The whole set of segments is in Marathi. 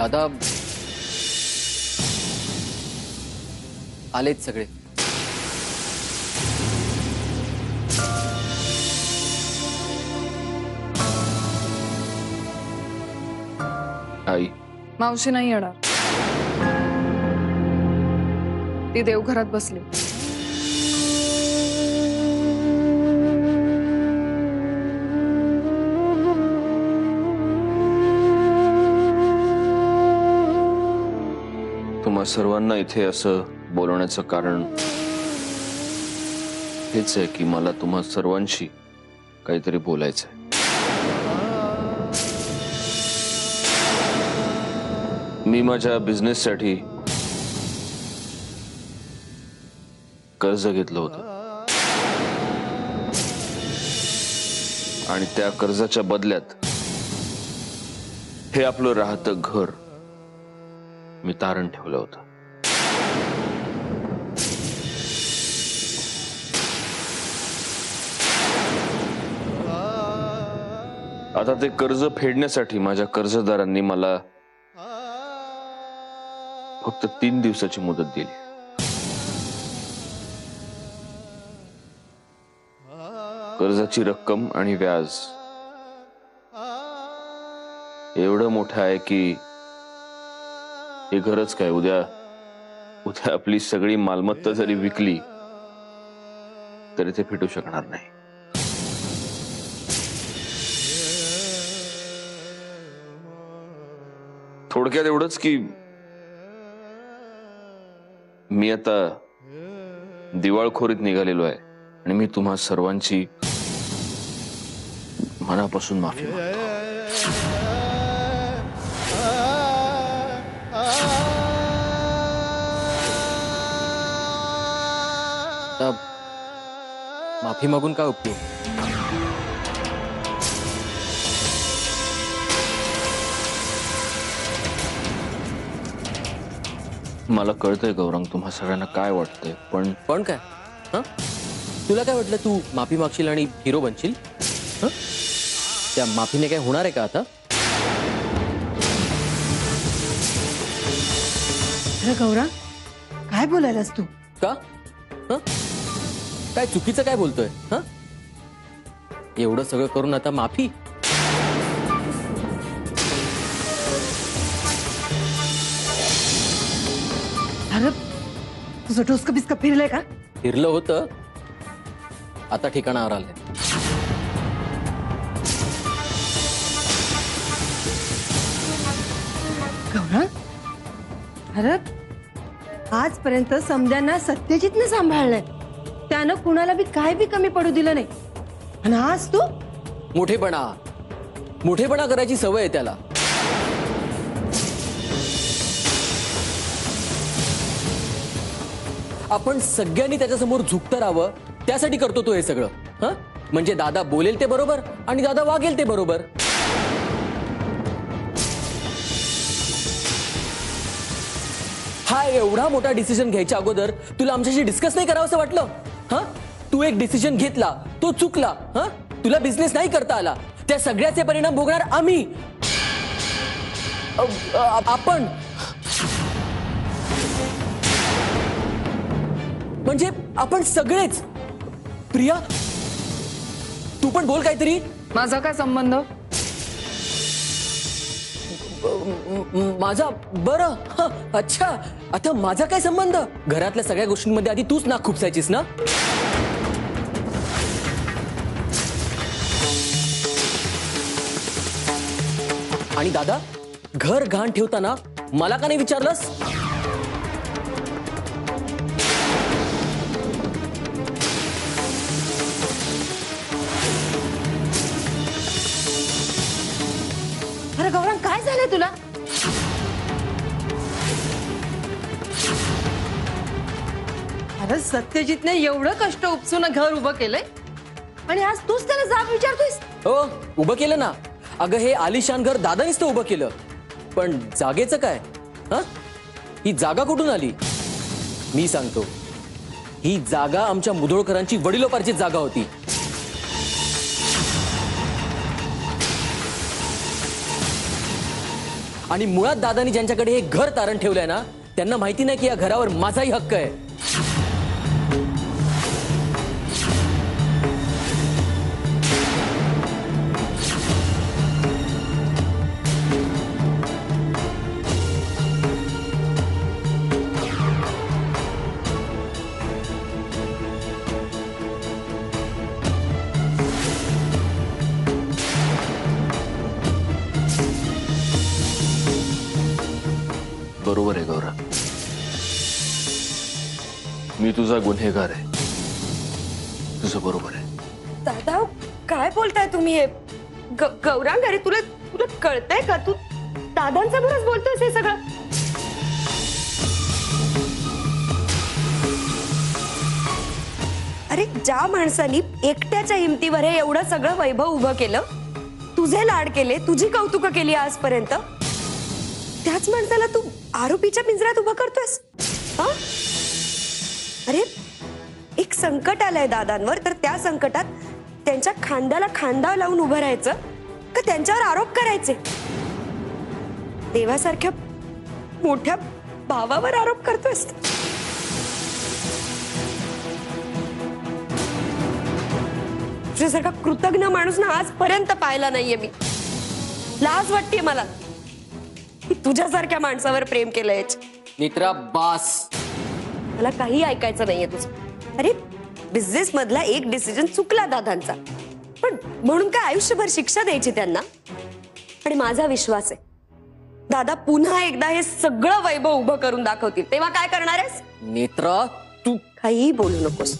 दादा आलेत सगळे. आई मावशी नाही येणार. ती देवघरात बसली. तुम्हा सर्वांना इथे असं बोलवण्याचं कारण हेच आहे की मला तुम्हा सर्वांशी काहीतरी बोलायचं आहे. मी माझ्या बिझनेससाठी कर्ज घेतलं होतं आणि त्या कर्जाच्या बदल्यात हे आपलं राहतं घर मी तारण ठेवलं होतं. आता ते कर्ज फेडण्यासाठी माझ्या कर्जदारांनी मला फक्त 3 दिवसाची मुदत दिली. कर्जाची रक्कम आणि व्याज एवढं मोठं आहे की हे घरच काय उद्या आपली सगळी मालमत्ता जरी विकली तरी ते फिटू शकणार नाही. थोडक्यात एवढंच की मी आता दिवाळखोरीत निघालेलो आहे आणि मी तुम्हा सर्वांची मनापासून माफी मागतो. माफी मागून काय उपयोग? मला कळतंय गौरंग तुम्हा सगळ्यांना काय वाटतंय, पण काय हा? तुला काय वाटलं तू माफी मागशील आणि हिरो बनशील? त्या माफीने काय होणार आहे का आता? अरे गौरंग काय बोलायलास तू? का काय चुकीचं काय बोलतोय? एवढं सगळं करून आता माफी? अरे तुझं डोसकं बिस्कं फिरलंय का? फिरलं होतं, आता ठिकाणावर आलंय. गौरंग अरे आजपर्यंत समद्यांना सत्यजितने सांभाळलंय. त्यानं कुणाला बी काय बी कमी पडू दिलं नाही आणि आज तू मोठेपणा करायची सवय आहे त्याला. आपण सगळ्यांनी त्याच्यासमोर झुकतं राहावं त्यासाठी करतो तो हे सगळं. म्हणजे दादा बोलेल ते बरोबर आणि दादा वागेल ते बरोबर. हा एवढा मोठा डिसिजन घ्यायच्या अगोदर तुला आमच्याशी डिस्कस नाही करावं असं वाटलं? तू एक डिसिजन घेतला, तो चुकला. तुला बिझनेस नाही करता आला, त्या सगळ्याचे परिणाम भोगणार आम्ही. आपण म्हणजे आपण सगळेच. प्रिया तू पण बोल काहीतरी. माझा काय संबंध? माझा बरं. अच्छा, आता माझा काय संबंध? घरातल्या सगळ्या गोष्टींमध्ये आधी तूच नाक खुपसायचीस ना. आणि दादा घर घाण ठेवताना मला का नाही विचारलंस? अरे गौरंग काय झालंय तुला? अरे सत्यजितने एवढं कष्ट उपसून घर उभं केलंय आणि आज तूच त्याला जाब विचारतोयस? हो उभं केलं ना. अगं हे आलिशान घर दादानीच तर उभं केलं, पण जागेचं काय? ही जागा कुठून आली? मी सांगतो, ही जागा आमच्या मुधोळकरांची वडिलोपार्जित जागा होती. आणि मुळात दादानी ज्यांच्याकडे हे घर तारण ठेवलंय ना, त्यांना माहिती नाही की या घरावर माझाही हक्क आहे. बरोबर आहे गौरा, मी तुझा गुन्हेगार आहे. तुझं बरोबर आहे. दादा काय बोलताय तुम्ही हे? गौरांग, अरे तुला तुला कळतंय का? तू दादांचं बरंच बोलतोयस हे सगळं. अरे ज्या माणसानी एकट्याच्या हिमतीवर हे एवढं सगळं वैभव उभं केलं, तुझे लाड केले, तुझी कौतुकं केली आजपर्यंत, त्याच माणसाला तू आरोपीच्या पिंजऱ्यात उभं करतोयस? हा? अरे एक संकट आलंय दादांवर, तर त्या संकटात त्यांच्या खांद्याला खांदा लावून उभं राहायचं का त्यांच्यावर आरोप करायचे? देवासारख्या मोठ्या भावावर आरोप करतोयस. तुझ्यासारखा कृतज्ञ माणूस ना आजपर्यंत पाहिला नाहीये मी. लाज वाटते मला की तुझ्यासारख्या माणसावर प्रेम केलंय. नेत्रा बास. मला काही ऐकायचं नाहीये तुझं. अरे बिझनेस मधला एक डिसिजन चुकला दादांचा, पण म्हणून काय आयुष्यभर शिक्षा द्यायची त्यांना? आणि माझा विश्वास आहे दादा पुन्हा एकदा हे सगळं वैभव उभं करून दाखवतील. तेव्हा काय करणार आहेस? नेत्रा तू काही बोलू नकोस.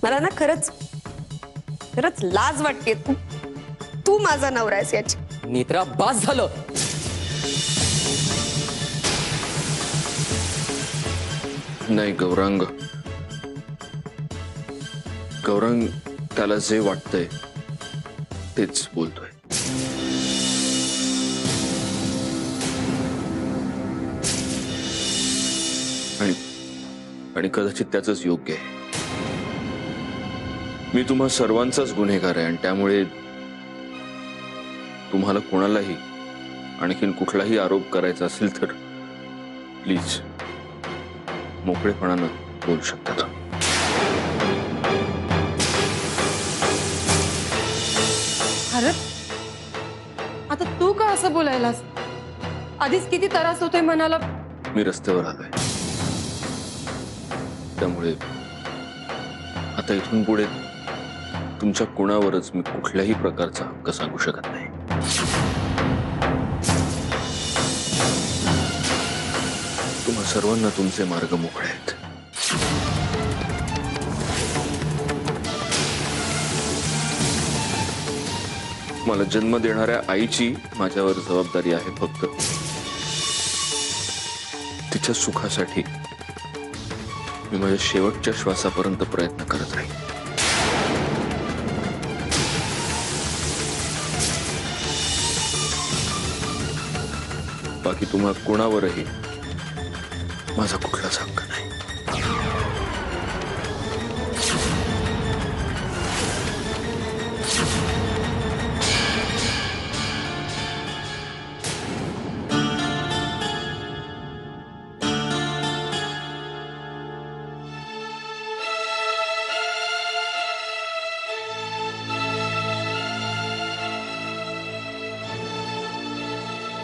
मला ना खरंच खरंच लाज वाटते. तू माझा नवरा आहेस याची. नेत्रा बास झालं. नाही गौरांग, गौरांग त्याला जे वाटतंय तेच बोलतोय. आणि कदाचित त्याचंच योग्य आहे. मी तुम्हा सर्वांचाच गुन्हेगार आहे आणि त्यामुळे तुम्हाला कोणालाही आणखीन कुठलाही आरोप करायचा असेल तर प्लीज मोकळेपणानं बोलू शकता. भारत, आता तू का असं बोलायलास? आधीच किती त्रास होतोय मनाला. मी रस्त्यावर आलोय, त्यामुळे आता इथून पुढे तुमच्या कुणावरच मी कुठल्याही प्रकारचा हक्क सांगू शकत नाही. तुम्हा सर्वांना तुमचे मार्ग मोकळे आहेत. मला जन्म देणाऱ्या आईची माझ्यावर जबाबदारी आहे. फक्त तिच्या सुखासाठी मी माझ्या शेवटच्या श्वासापर्यंत प्रयत्न करत राहील. बाकी तुम्हा कोणावरही माझा कुठलाच हक्क नाही.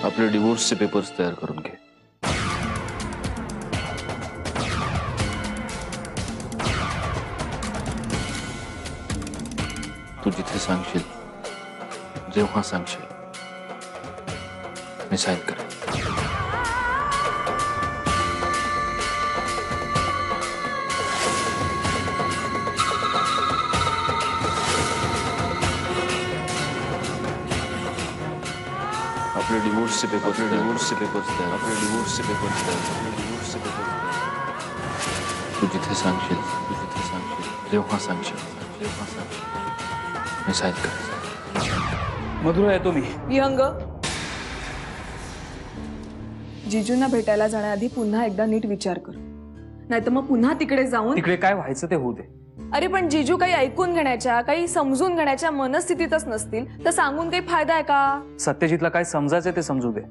आपले डिवोर्सचे पेपर्स तयार करून घे. तू जिथे सांगशील, जेव्हा सांगशील, मी साईन करेन. आपले डिवोर्सचे पेपर्स तयार. आपले डिवोर्सचे पेपर्स तयार. तू जिथे सांगशील, जेव्हा सांगशील, मी साईन करेन. मधुरा येतो मी. विहंग, जिजूंना भेटायला जाण्याआधी पुन्हा एकदा नीट विचार कर, नाहीतर मग पुन्हा तिकडे जाऊन तिकडे काय व्हायचं ते होऊ दे. अरे पण जीजू काही ऐकून घेण्याच्या काही समजून घेण्याच्या मनस्थितीतच नसतील तर सांगून काही फायदा आहे का? सत्यजितला काय समजायचं ते समजू दे,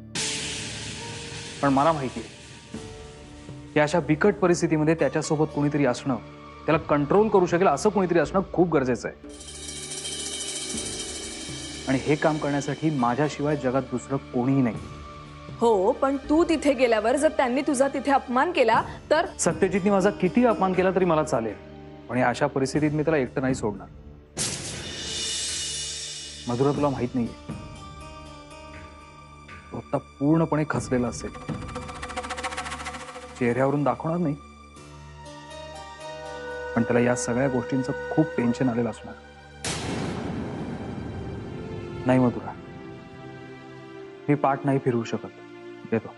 पण मला माहिती आहे की अशा बिकट परिस्थितीमध्ये त्याच्यासोबत कोणीतरी असणं, त्याला कंट्रोल करू शकेल असं कोणीतरी असणं खूप गरजेचं आहे. आणि हे काम करण्यासाठी माझ्याशिवाय जगात दुसरं कोणीही नाही. हो, पण तू तिथे गेल्यावर जर त्यांनी तुझा तिथे अपमान केला तर? सत्यजितने माझा किती अपमान केला तरी मला चालेल, पण अशा परिस्थितीत मी त्याला एकटं नाही सोडणार. मधुरा, तुला माहित नाहीये, तो आता पूर्णपणे खचलेला असेल. चेहऱ्यावरून दाखवणार नाही, पण त्याला या सगळ्या गोष्टींचं खूप टेन्शन आलेलं असणार. नाही मधुरा, मी पाठ नाही फिरवू शकत. देतो.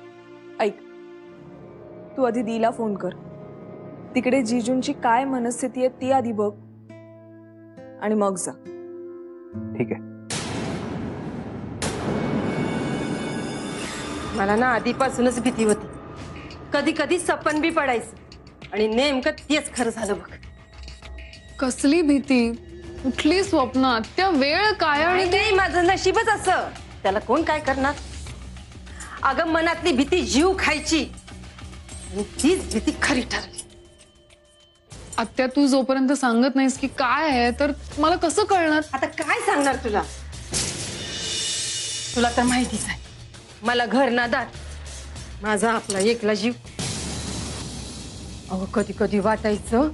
ऐक, तू आधी दीला फोन कर. तिकडे जीजूंची काय मनस्थिती आहे ती आधी बघ आणि मग जा. ठीक आहे. मला ना आधीपासूनच भीती होती. कधी कधी सपन बी पडायचं आणि नेमकं तेच खरं झालं बघ. कसली भीती, कुठली स्वप्न, आत्या वेळ काय आणि नाही, माझं नशीबच असं. त्याला कोण काय करणार. अगं मनातली भीती जीव खायची आणि तीच भीती खरी ठरली. आत्या तू जोपर्यंत सांगत नाहीस की काय आहे तर मला कसं कळणार? आता काय सांगणार तुला. तुला तर माहितीच आहे, मला घर ना दार, माझा आपला एकला जीव. अगं कधी कधी वाटायचं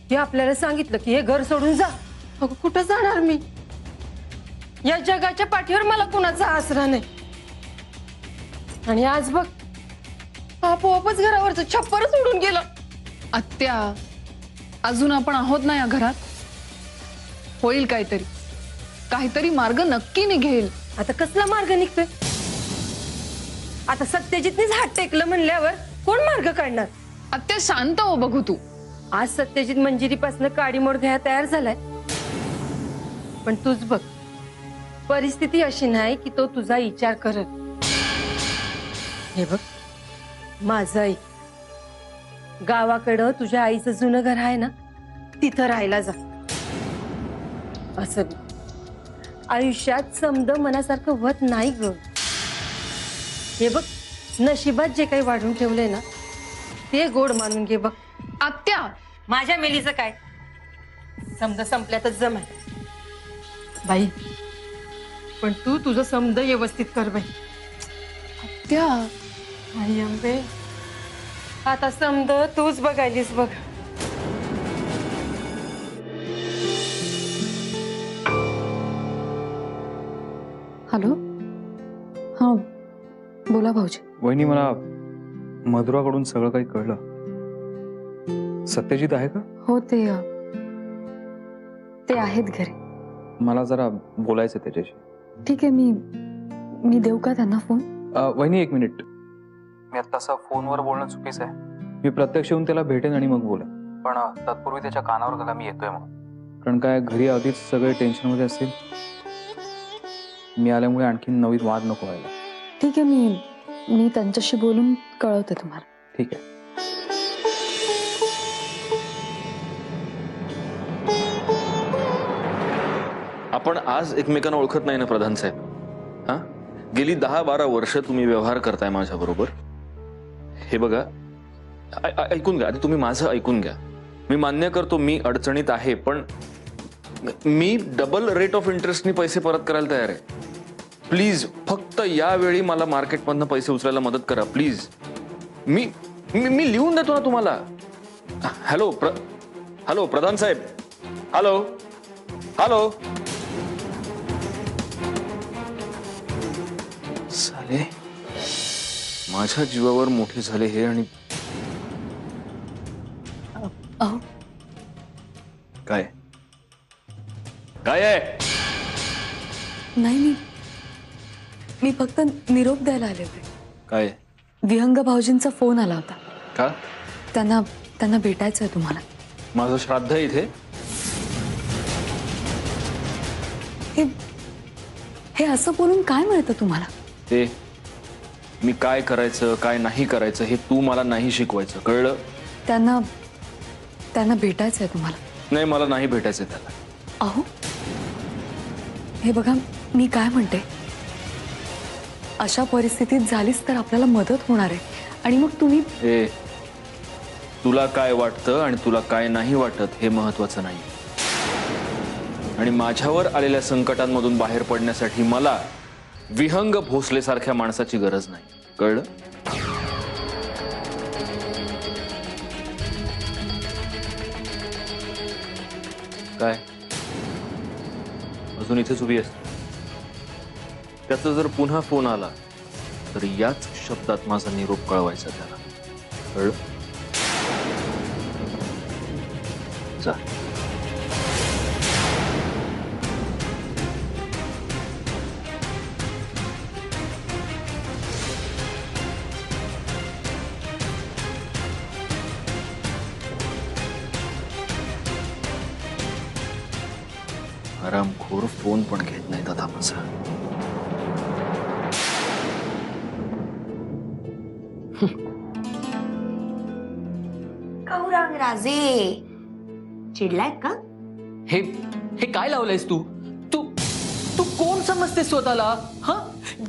की आपल्याला सांगितलं की हे घर सोडून जा, अगं कुठं जाणार मी. या जगाच्या पाठीवर मला कुणाचा आसरा नाही. आणि आज बघ, आपोआपच घरावरचं छप्परच उडून गेलं. आत्या, अजून आपण आहोत ना या घरात. होईल काहीतरी, काहीतरी मार्ग नक्की निघेल. आता कसला मार्ग निघतोय. आता सत्यजितनेच हात टेकलं म्हणल्यावर कोण मार्ग काढणार. आत्या शांत हो बघू तू. आज सत्यजित मंजिरीपासून काडीमोड घ्यायला तयार झालाय, पण तूच बघ, परिस्थिती अशी नाही की तो तुझा विचार करत. हे बघ, माझं आई, गावाकडं तुझ्या आईचं जुनं घर आहे ना, तिथं राहायला जा. असं आयुष्यात समद मनासारखं होत नाही ग. हे बघ, नशिबात जे काही वाढून ठेवलंय ना ते गोड मानून घे बघ. आत्या, माझ्या मेलीचं काय, समद संपल्यातच जमाय बाई, पण तू तुझं समद व्यवस्थित कर बाई. आत्या, आई अंबे, आता समद तूच बघायलीस बघ. हॅलो. हा बोला भाऊजी. वहिनी, मला मधुराकडून सगळं काही कळलं. सत्यजित आहे का? हो, ते आहेत घरी. मला जरा बोलायचं त्याच्याशी. ठीक आहे, मी देऊ का त्यांना फोन? वहिनी, एक मिनिट. मी आता तसं फोनवर बोलणं चुकीचं आहे. मी प्रत्यक्ष येऊन त्याला भेटेन आणि मग बोलेन, पण तत्पूर्वी त्याच्या कानावर घाला मी येतोय म्हणून. कारण काय, घरी आधीच सगळे टेन्शन मध्ये असतील. मी आल्यामुळे आणखीन नवीन वाद नको व्हायला. ठीक आहे, मी त्यांच्याशी बोलून कळवते तुम्हाला. ठीक आहे. आपण आज एकमेकांना ओळखत नाही ना प्रधान साहेब? हा, गेली 10-12 वर्ष तुम्ही व्यवहार करताय माझ्या बरोबर. हे बघा, ऐकून घ्या आधी, तुम्ही माझं ऐकून घ्या. मी मान्य करतो मी अडचणीत आहे, पण मी डबल रेट ऑफ इंटरेस्टनी पैसे परत करायला तयार आहे. प्लीज फक्त यावेळी मला मार्केटमधनं पैसे उचलायला मदत करा प्लीज. मी मी लिहून देतो ना तुम्हाला. हॅलो हॅलो प्रधान साहेब, हॅलो हॅलो. साले, माझ्या जीवावर मोठे झाले हे. आणि अहो, काय काय आहे? नाही, मी फक्त निरोप द्यायला आले होते. काय? विहंग भाऊजींचा फोन आला होता. का? त्यांना भेटायचं आहे तुम्हाला. माझं श्राद्ध आहे इथे. हे असं बोलून काय मिळतं तुम्हाला? ते मी काय करायचं काय नाही करायचं हे तू मला नाही शिकवायचं, कळलं? त्यांना भेटायचं आहे तुम्हाला. नाही, मला नाही भेटायचं त्याला. अहो हे बघा, मी काय म्हणते, अशा परिस्थितीत झालीच तर आपल्याला मदत होणार आहे. आणि मग तुम्ही तुला काय वाटतं आणि तुला काय नाही वाटत हे महत्वाचं नाही. आणि माझ्यावर आलेल्या संकटांमधून बाहेर पडण्यासाठी मला विहंग भोसले सारख्या माणसाची गरज नाही. कळलं? काय अजून इथेच उभी आहेस? त्याचा जर पुन्हा फोन आला तर याच शब्दात माझा निरोप कळवायचा त्याला. कळलं? जा. आरामखोर फोन पण घेत नाहीत आता माझा. गौरांग राजे चिडलाय का? हे हे काय लावलंयस तू? तू तू कोण समजतेस स्वतःला? हा,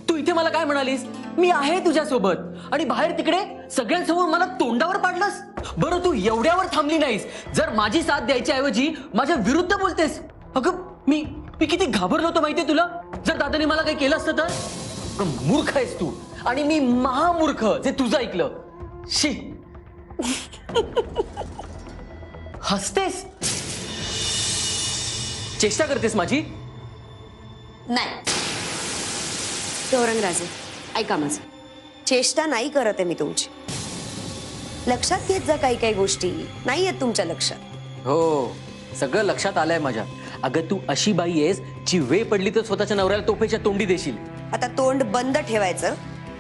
तू इथे मला काय म्हणालीस? मी आहे तुझ्यासोबत आणि बाहेर तिकडे सगळ्यांसमोर मला तोंडावर पाडलंस. बरं, तू एवढ्यावर थांबली नाहीस. जर माझी साथ द्यायच्या ऐवजी माझ्या विरुद्ध बोलतेस. अगं मी मी किती घाबरलो होतो माहितीये तुला? जर दादाने मला काही केलं असतं तर? पण मूर्ख आहेस तू आणि मी महामूर्ख जे तुझं ऐकलं. शी. हसतेस? चेष्टा करतेस माझी? नाही गौरांग राजे, ऐका माझं. चेष्टा नाही करत आहे मी तुमची. लक्षात घेत जा काही काही गोष्टी नाही आहेत तुमच्या लक्षात. हो, सगळं लक्षात आलंय माझ्या. अगं तू अशी बाई आहेस जी वेळ पडली तर स्वतःच्या नवऱ्याला तोफेच्या तोंडी देशील. आता तोंड बंद ठेवायचं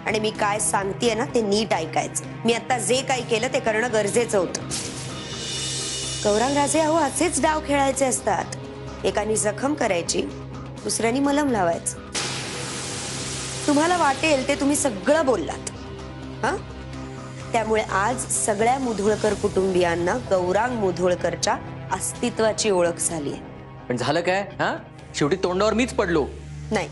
आणि मी काय सांगतेय ना ते नीट ऐकायचं. मी आता जे काही केलं ते करणं गरजेचं होतं. गौरांग राजे, अहो असेच डाव खेळायचे असतात. एकानी जखम करायची, दुसऱ्यानी मलम लावायचं. तुम्हाला वाटेल ते तुम्ही सगळं बोललात. हा, त्यामुळे आज सगळ्या मुधोळकर कुटुंबियांना गौरांग मुधोळकरच्या अस्तित्वाची ओळख झाली आहे. पण झालं काय? हा, शेवटी तोंडावर मीच पडलो. नाही,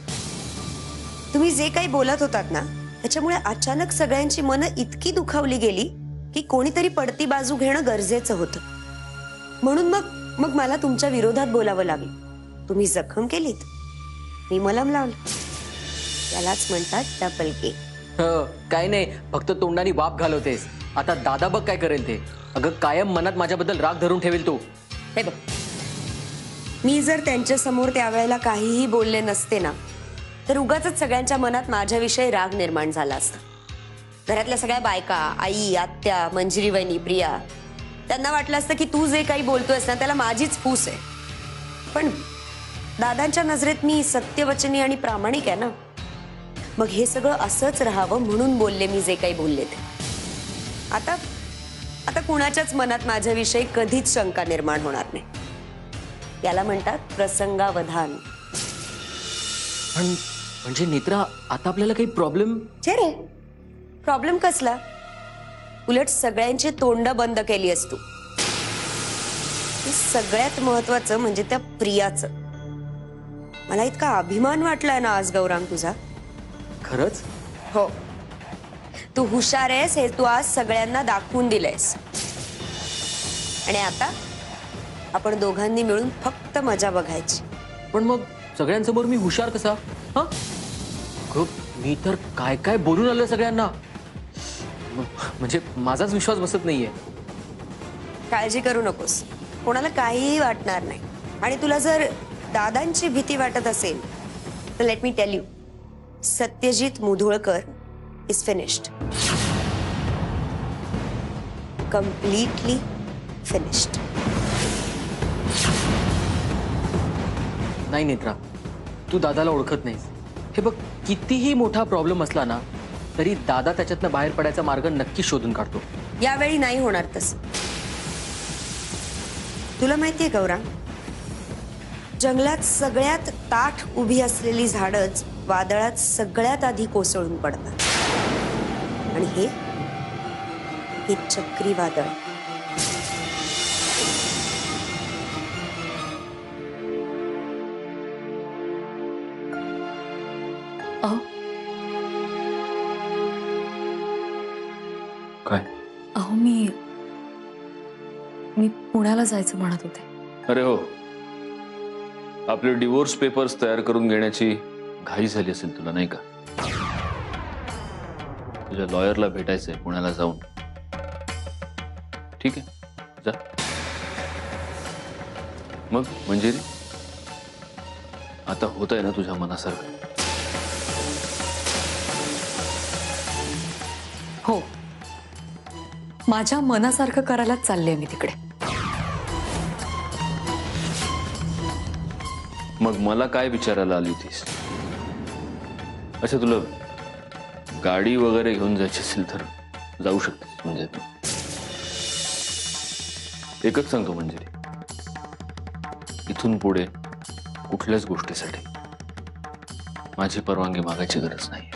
तुम्ही जे काही बोलत होतात ना त्याच्यामुळे अचानक सगळ्यांची मनं इतकी दुखावली गेली की कोणीतरी पडती बाजू घेणं गरजेचं होतं. म्हणून मग मला तुमच्या विरोधात बोलावं लागलं. तुम्ही जखम केलीत, मी मलम लावलं. त्यालाच म्हणतात डबल केक. काय नाही, फक्त तोंडाने वाप घालवतेस. आता दादा बघ काय करेल ते. अगं कायम मनात माझ्याबद्दल राग धरून ठेवेल तो. हे बघ, मी जर त्यांच्या समोर त्यावेळेला काहीही बोलले नसते ना तर उगाचच सगळ्यांच्या मनात माझ्याविषयी राग निर्माण झाला असता. घरातल्या सगळ्या बायका, आई, आत्या, मंजिरी वहिनी, प्रिया, त्यांना वाटलं असतं की तू जे काही बोलतोयस ना त्याला माझीच फूस आहे. पण दादांच्या नजरेत मी सत्यवचनी आणि प्रामाणिक आहे ना. मग हे सगळं असंच राहावं म्हणून बोलले मी जे काही बोलले ते. आता कुणाच्याच मनात माझ्याविषयी कधीच शंका निर्माण होणार नाही. याला म्हणतात प्रसंगावधान. म्हणजे नेत्रा, आता आपल्याला काही प्रॉब्लेम? रे, प्रॉब्लेम कसला? उलट सगळ्यांची तोंड बंद केली असतो. सगळ्यात महत्वाचं म्हणजे त्या प्रियाचं. मला इतका अभिमान वाटलाय ना आज गौरांग तुझा. खरंच? हो, तू हुशार आहेस हे तू आज सगळ्यांना दाखवून दिलंयस. आणि आता आपण दोघांनी मिळून फक्त मजा बघायची. पण मग सगळ्यांसमोर मी हुशार कसा? हा, मी तर काय काय बोलून आलोय सगळ्यांना. म्हणजे माझाच विश्वास बसत नाहीये. काळजी करू नकोस, कोणाला काहीही वाटणार नाही. आणि तुला जर दादांची भीती वाटत असेल तर let me tell you, Satyajit Mudholkar is finished. Completely finished. नाही नेत्रा, तू दादाला ओळखत नाहीस. हे बघ, कितीही मोठा प्रॉब्लेम असला ना तरी दादा त्याच्यातनं बाहेर पडायचा मार्ग नक्की शोधून काढतो. यावेळी नाही होणार तसं. तुला माहितीये गौरांग, जंगलात सगळ्यात ताठ उभी असलेली झाडच वादळात सगळ्यात आधी कोसळून पडतात. आणि हे चक्रीवादळ. अहो काय? अहो मी पुण्याला जायचं म्हणत होते. अरे हो, आपले डिवोर्स पेपर्स तयार करून घेण्याची घाई झाली असेल तुला, नाही का? तुझ्या लॉयरला भेटायचंय पुण्याला जाऊन. ठीक आहे, जा. मग मंजिरी, आता होत आहे ना तुझ्या मनासारखं? हो, माझ्या मनासारखं करायलाच चालले मी तिकडे. मग मला काय विचारायला आली होतीस? अच्छा, तुला गाडी वगैरे घेऊन जायची असेल तर जाऊ शकतेस. म्हणजे तू एकच सांगतो मंजिरी, इथून पुढे कुठल्याच गोष्टीसाठी माझी परवानगी मागायची गरज नाही.